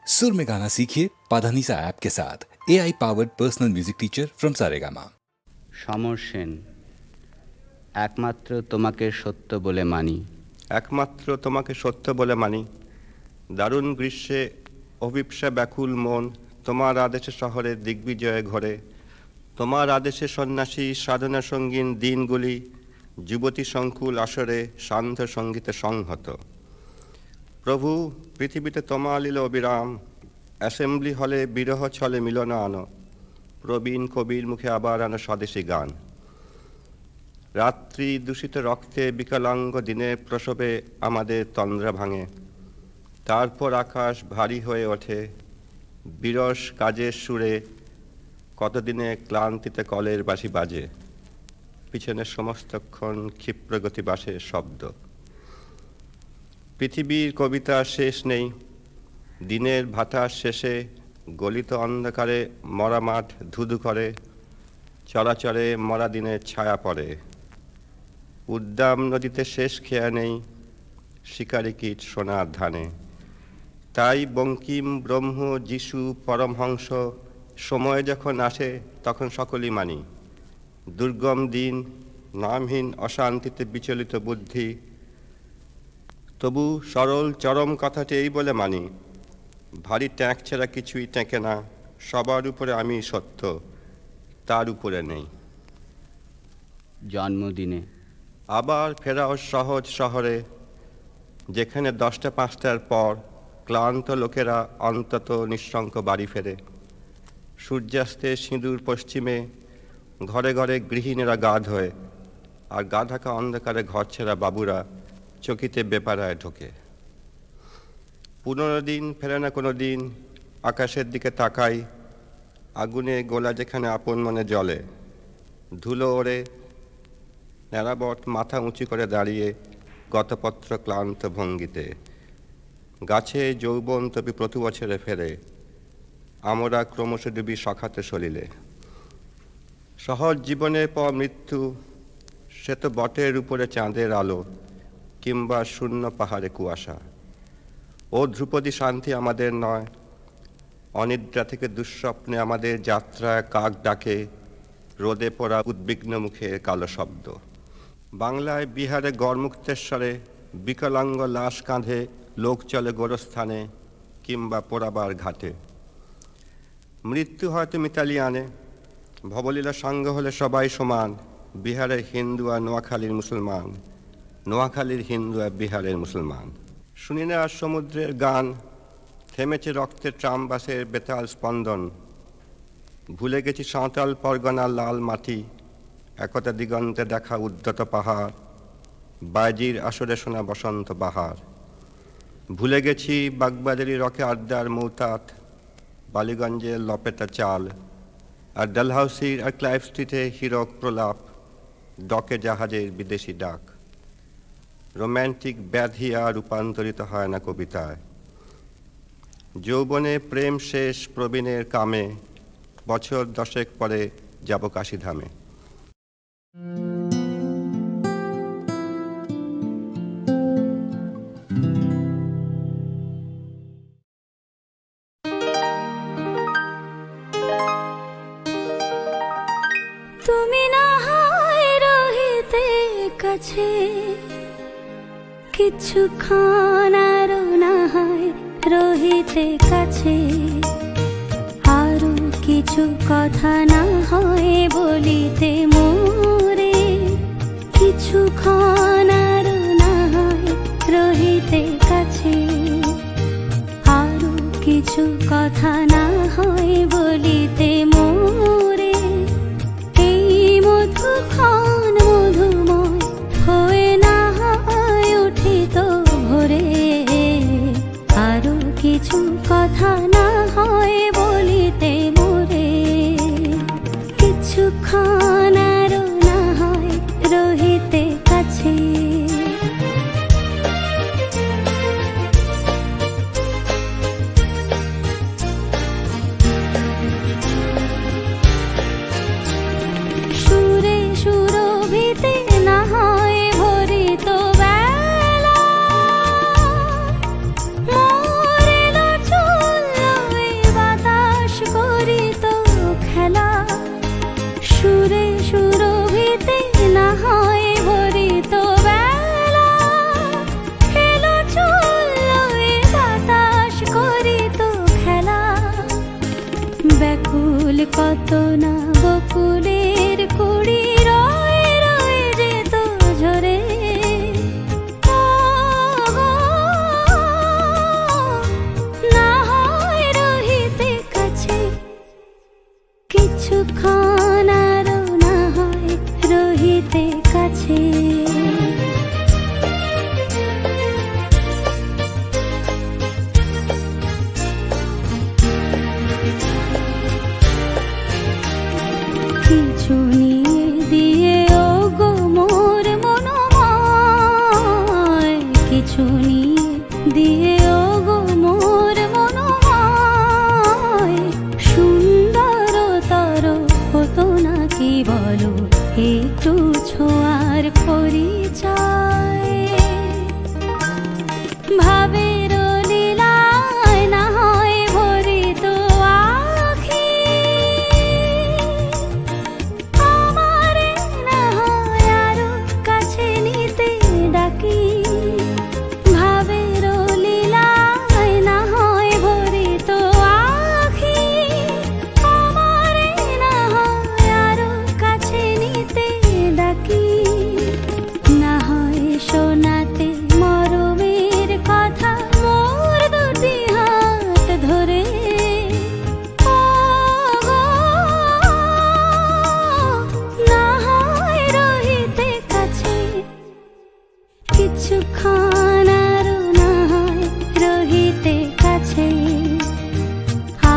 सुर में गाना सीखिए पाधानीसा ऐप के साथ AI powered personal music teacher from Saregama. Samar Sen. একমাত্র তোমাকে সত্য বলে মানি। একমাত্র তোমাকে সত্য বলে মানি। দারুণ গ্রীষ্মে অভিপ্সা ব্যাকুল মন তোমার আদেশে শহরে দিগ্বিজয়ে ঘরে। তোমার আদেশে সন্ন্যাসী সাধনা সঙ্গীন দিনগুলি যুবতী সংকুল আসরে সান্ধ্য সঙ্গীতে সংহত। প্রভু, পৃথিবীতে তোমা লীল অবিরাম, অ্যাসেম্বলি হলে বিরহ ছলে মিলন আনো, প্রবীণ কবির মুখে আবার আনো স্বদেশী গান। রাত্রি দূষিত রক্তে বিকলাঙ্গ দিনে প্রসবে আমাদের তন্দ্রা ভাঙে, তারপর আকাশ ভারী হয়ে ওঠে বিরস কাজের সুরে, কতদিনে ক্লান্তিতে কলের বাঁশি বাজে, পিছনের সমস্তক্ষণ ক্ষিপ্রগতি বাঁশের শব্দ। পৃথিবীর কবিতা শেষ নেই, দিনের ভাটার শেষে গলিত অন্ধকারে মরা মাঠ ধুধু করে, চরাচরে মরা দিনের ছায়া পড়ে। উদ্দাম নদীতে শেষ খেয়া নেই, শিকারি কীট সোনার ধানে। তাই বঙ্কিম, ব্রহ্ম, যিশু, পরমহংস সময় যখন আসে তখন সকলই মানি। দুর্গম দিন, নামহীন অশান্তিতে বিচলিত বুদ্ধি, তবু সরল চরম কথাটি এই বলে মানি, ভারী ট্যাঁক ছাড়া কিছুই টেঁকে না, সবার উপরে আমি সত্য, তার উপরে নেই। জন্মদিনে আবার ফেরাও সহজ শহরে, যেখানে 10টা 5টার পর ক্লান্ত লোকেরা অন্তত নিঃশঙ্ক বাড়ি ফেরে। সূর্যাস্তে সিঁদুর পশ্চিমে ঘরে ঘরে গৃহিণীরা গা ধোয়, আর গা ঢাকা অন্ধকারে ঘর ছেঁড়া বাবুরা চকিতে বেপারায় ঢোকে। 15 দিন ফেরে না কোনো দিন, আকাশের দিকে তাকাই, আগুনে গোলা যেখানে আপন মনে জ্বলে। ধুলো ওড়ে, ন্যাড়াবট মাথা উঁচু করে দাঁড়িয়ে গতপত্র ক্লান্ত ভঙ্গিতে। গাছে যৌবন তবি প্রতি বছরে ফেরে, আমরা ক্রমশ ডুবি সখাতে সলিলে। সহজ জীবনের পর মৃত্যু, সে তো বটের উপরে চাঁদের আলো, কিংবা শূন্য পাহাড়ে কুয়াশা। ও ধ্রুপদী শান্তি আমাদের নয়, অনিদ্রা থেকে দুঃস্বপ্নে আমাদের যাত্রায় কাক ডাকে, রোদে পড়া উদ্বিগ্ন মুখে কালো শব্দ। বাংলায় বিহারে গড়মুক্তেশ্বরে বিকলাঙ্গ লাশ কাঁধে লোক চলে গোরস্থানে কিংবা পোড়াবার ঘাটে। মৃত্যু হয়তো মিতালি আনে, ভবলীলা সাঙ্গ হলে সবাই সমান, বিহারের হিন্দু আর নোয়াখালীর মুসলমান, নোয়াখালীর হিন্দু আর বিহারের মুসলমান। শুনি না আর সমুদ্রের গান, থেমেছে রক্তের ট্রামবাসের বেতাল স্পন্দন। ভুলে গেছি সাঁওতাল পরগনার লাল মাটি, একতা দিগন্তে দেখা উদ্যত পাহাড়, বাইজির আসরে শোনা বসন্ত বাহার। ভুলে গেছি বাগবাজারি রকে আড্ডার মৌতাত, বালিগঞ্জের লপেটা চাল, আর ডালহাউসির আর ক্লাইভ স্ট্রিটে হীরক প্রলাপ, ডকে জাহাজের বিদেশি ডাক। রোম্যান্টিক ব্যাধি আর রূপান্তরিত হয় না কবিতায়। যৌবনে প্রেম শেষ প্রবীণের কামে, বছর 10 পরে যাব কাশীধামে। তুমি না হয় রহিতে কাছে, কিছুক্ষণ আরো না হয় রহিতে কাছে, আরো কিছু কথা না হয় বলিতে মোরে, কিছুক্ষণ আরো না হয় রহিতে কাছে, আরো কিছু কথা না হয় বলিতে মোরে। এই মধুক্ষণ মধুময় হয়ে না হয় উঠিত ভোরে, আরো কিছু কথা না হয় বলিতে মোরে, কিছুক্ষণ আরো না হয় রহিতে কাছে। সুরে সুরভিতে না হয় ভরিত বেলা, মোর এলো চুল কত না বকুলের কুড়ি রয়ে রয়ে যেত ঝরে। না হয় রহিতে কাছে কিছুক্ষণ, আরো না হয় রহিতে কাছে। কিছু নিয়ে দিয়ে ও গো মোর মনোময়, কিছু নিয়ে দিয়ে ও গো মোর মনোময়, সুন্দরতর হতো না কি বলো একটু ছোঁয়ার পরিচয়। ভাবের লীলায় না হয় ভরিত আখি, আমারে না হয় আরো কাছে নিতে ডাকি। ভাবের লীলায় না হয় ভরিত আখি, আমারে না হয় আরো কাছে নিতে ডাকি। না হয় শোনাতে মরমের কথা মোর দুটি হাত ধরে। ও গো, না হয় রহিতে কাছে কিছুক্ষণ, আরো না হয় রহিতে কাছে।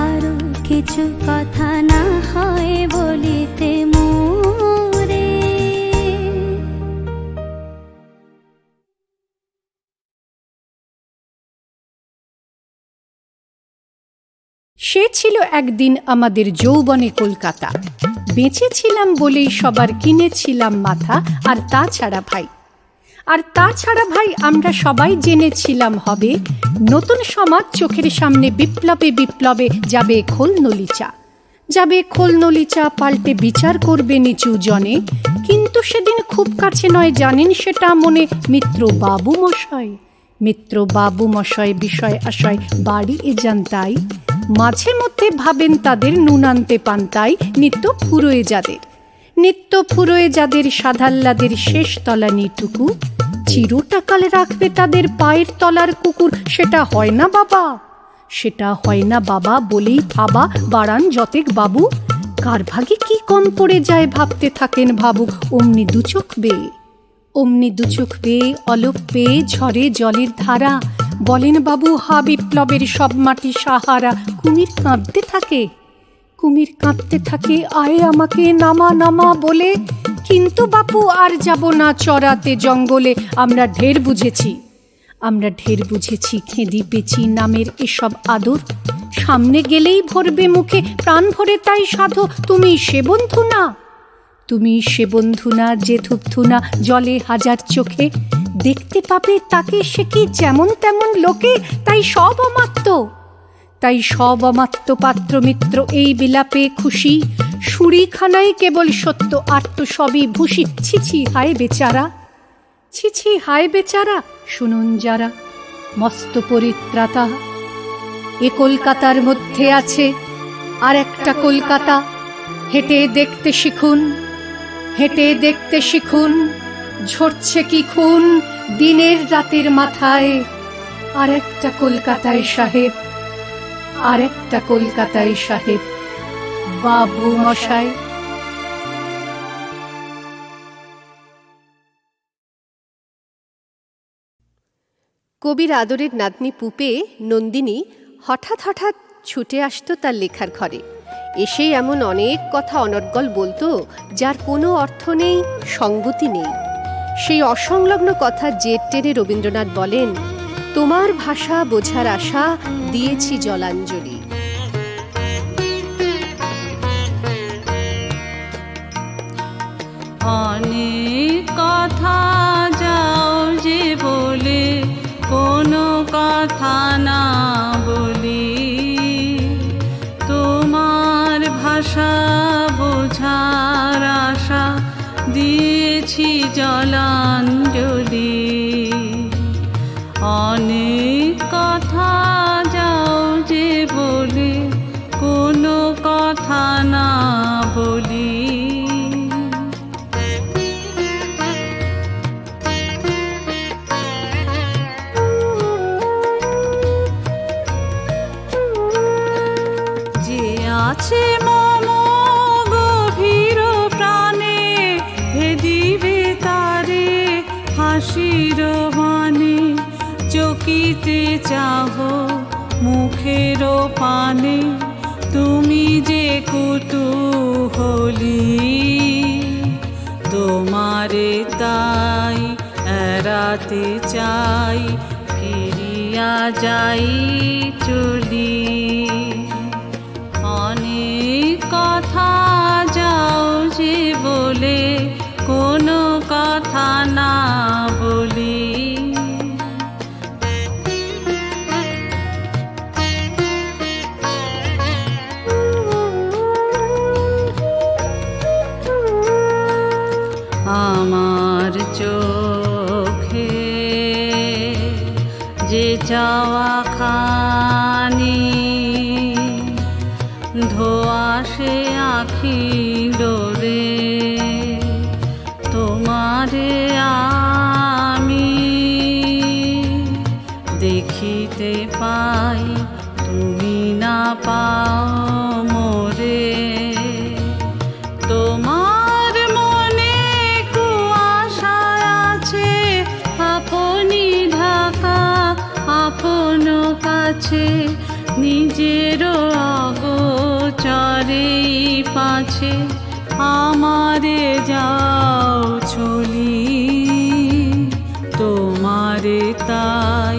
আরো কিছু কথা না হয় বলিতে মোরে। সে ছিল একদিন আমাদের যৌবনে কলকাতা। বেঁচেছিলাম বলেই সবার কিনেছিলাম মাথা। আর তাছাড়া ভাই আমরা সবাই জেনেছিলাম হবে নতুন সমাজ চোখের সামনে। বিপ্লবে বিপ্লবে যাবে খোলনলিচা, পাল্টে বিচার করবে নিচু জনে। কিন্তু সেদিন খুব কাছে নয়, জানেন সেটা মনে, মিত্র বাবু মশাই বিষয় আশয় বাড়ি এ যান তাই। মাঝে মধ্যে ভাবেন তাদের নুন আনতে পান্তাই। নিত্য ফুরোয় যাদের সাধাল্লাদের শেষ তলানিটুকু, চিরটাকাল রাখবে তাদের পায়ের তলার কুকুর। সেটা হয় না বাবা বলেই ভাবা বাড়ান যতেক বাবু। কার ভাগে কি কম পড়ে যায় ভাবতে থাকেন ভাবুক। অমনি দুচোখ বেয়ে অলপ পেয়ে ঝরে জলের ধারা। বলেন বাবু হা বিপ্লবের সব মাটি সাহারা। কুমির কাঁদতে থাকে আয়ে আমাকে নামা বলে। কিন্তু বাপু আর যাব না চড়াতে জঙ্গলে। আমরা ঢের বুঝেছি খেদি পেছি নামের এসব আদর। সামনে গেলেই ভরবে মুখে প্রাণ ভরে তাই সাধো। তুমি সে বন্ধু না যে থুপথু না জলে হাজার চোখে। দেখতে পাবে তাকে সে কি যেমন তেমন লোকে। তাই সব অমাত্য পাত্র মিত্র এই বিলাপে খুশি। সুরিখানায় কেবল সত্য আত্ম সবই ভূষি। ছিছি হায় বেচারা শুনুন যারা মস্ত পরিত্রাতা। এ কলকাতার মধ্যে আছে আর একটা কলকাতা। হেঁটে দেখতে শিখুন ঝরছে কি খুন দিনের রাতের মাথায়। আর একটা কলকাতায় সাহেব বাবু মশাই। কবির আদরের নাতনি পুপে নন্দিনী হঠাৎ ছুটে আসতো তার লেখার ঘরে। এসেই এমন অনেক কথা অনর্গল বলতো যার কোনো অর্থ নেই, সঙ্গতি নেই। সেই অসংলগ্ন কথা জেদ টেনে রবীন্দ্রনাথ বলেন, তোমার ভাষা বোঝার আশা দিয়েছি জলাঞ্জলি। অনেক কথা যাও যে বলে কোনো কথা না বলি। তোমার ভাষা বোঝার আশা দিয়েছি জলাঞ্জলি। অনেক কথা যাও যে বলে কোনো কথা না আছে মম গভীর প্রাণে, ভেদিবে তারে হাসির বাণী। চকিতে চাহ মুখের পানে, তুমি যে কুতূহলী। তোমারে তাই এড়াতে চাই, ফিরিয়া যাই চলি। অনেক কথা যাও যে বলে, কোনো কথা না বলি। আমার চোখে যে চাওয়া খানি, ধোয়াশে আখি ডোরে। তোমারে আমি দেখিতে পাই, তুমি না পাও মোরে। তোমার মনে কুয়াশা আছে, আপনি ঢাকা আপন কাছে। নিজের অগোচরে পাছে, আমারে যাও চলি। তোমারে তাই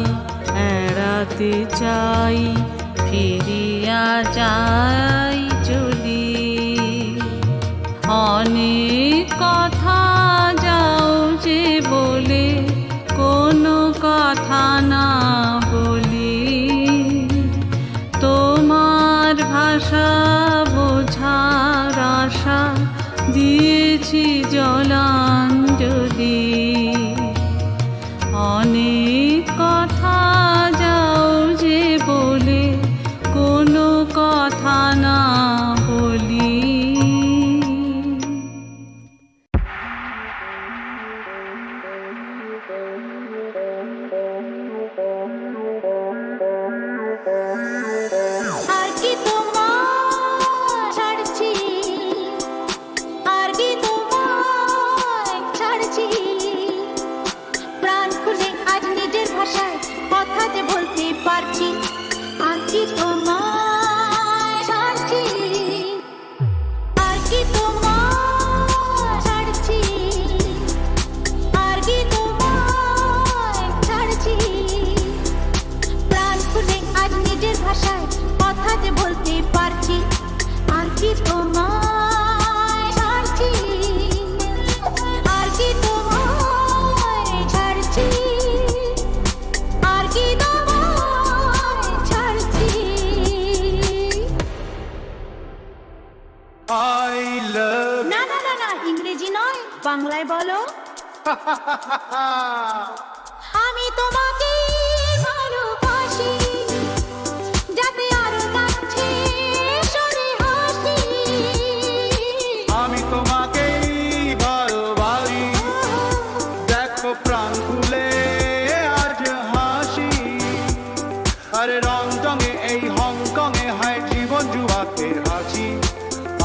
এড়াতে চাই, ফিরিয়া যাই চলি। অনেক কথা যাও যে বলে, কোনো কথা না বলি। তোমার ভাষা বোঝার আশা, দিয়েছি জলাঞ্জলি। অনেক কথা যাও যে বলে, কোনো কথা না বলি। আর কি তোমায় ছাড়ছি, আর কি তোমায় ছাড়ছি। প্রাণ খুলে আজ নিজের ভাষায় কথা যে বলতে পারছি। আর কি তোমায় ছাড়ছি, আর কি তোমায় ছাড়ছি, আর কি তোমায় ছাড়ছি। প্রাণ খুলে আজ নিজের ভাষায় কথা যে বলতে পারছি। আর কি তোমায় ছাড়ছি, আর কি তোমায় ছাড়ছি, আর কি তোমায় ছাড়ছি। না না না না, ইংরেজি নয়, বাংলায় বলো। আমি তোমাকে ভালোবাসি, যাতে আরো কাছে সরে হাসি। আমি তোমাকেই ভালোবাসি, দেখো প্রাণ খুলে আজ হাসি। আরে রংটঙে এই হংকংয়ে হয় জীবন জুয়াকে হাসি।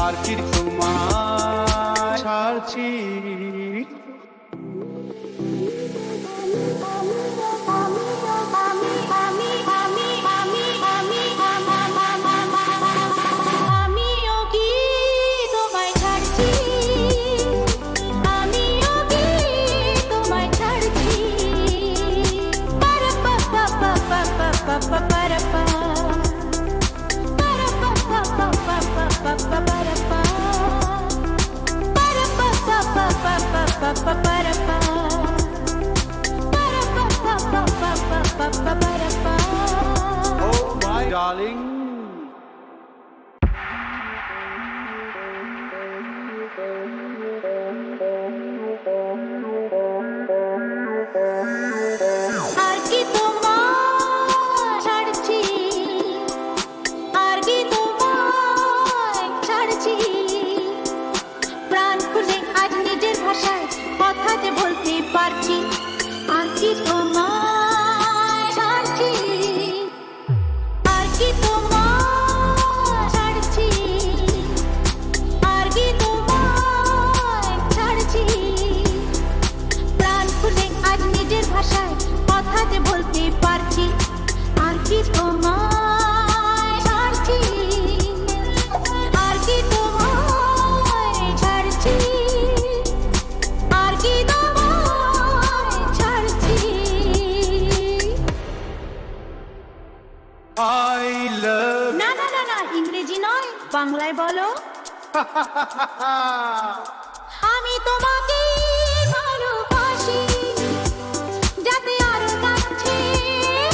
আর কি তোমায় ছাড়ছি। আমিও কি তোমায় ছাড়ছি, আমিও কি তোমায় ছাড়ছি। পারাপা পাপা পাপা পাপা পারাপা, পারাপা পাপা পাপা পাপা পারাপা। না ইংরেজি নয় বাংলায় বলো আমি তোমাকে ভালোবাসি যাতে আরো কাছে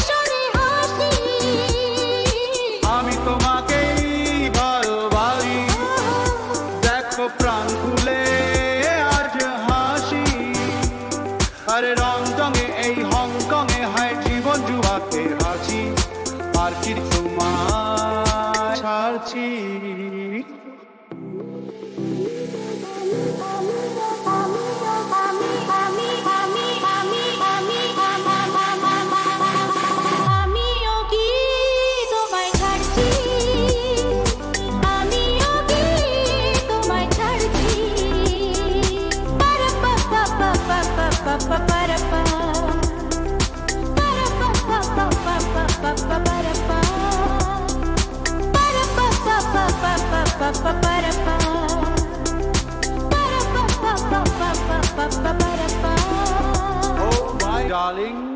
সরে হাসি আমি তোমাকেই ভালোবাসি দেখো প্রাণ খুলে আজ হাসি আরে রংটঙে এই হংকংয়ে হয় জীবন জুয়াকে হাসি আর কি তোমার ছাড়ছি আমিও কি তোমায় ছাড়ছি আমিও কি তোমায় ছাড়ছি পারা পা পা পা পা পা পা পা পারা পা পারা পা পা পা পা পা পা পা পারা পা পারা পা পা পা পা পা পা পা পারা পা পারা পা পা পা পা পা পা পারা পা Oh my darling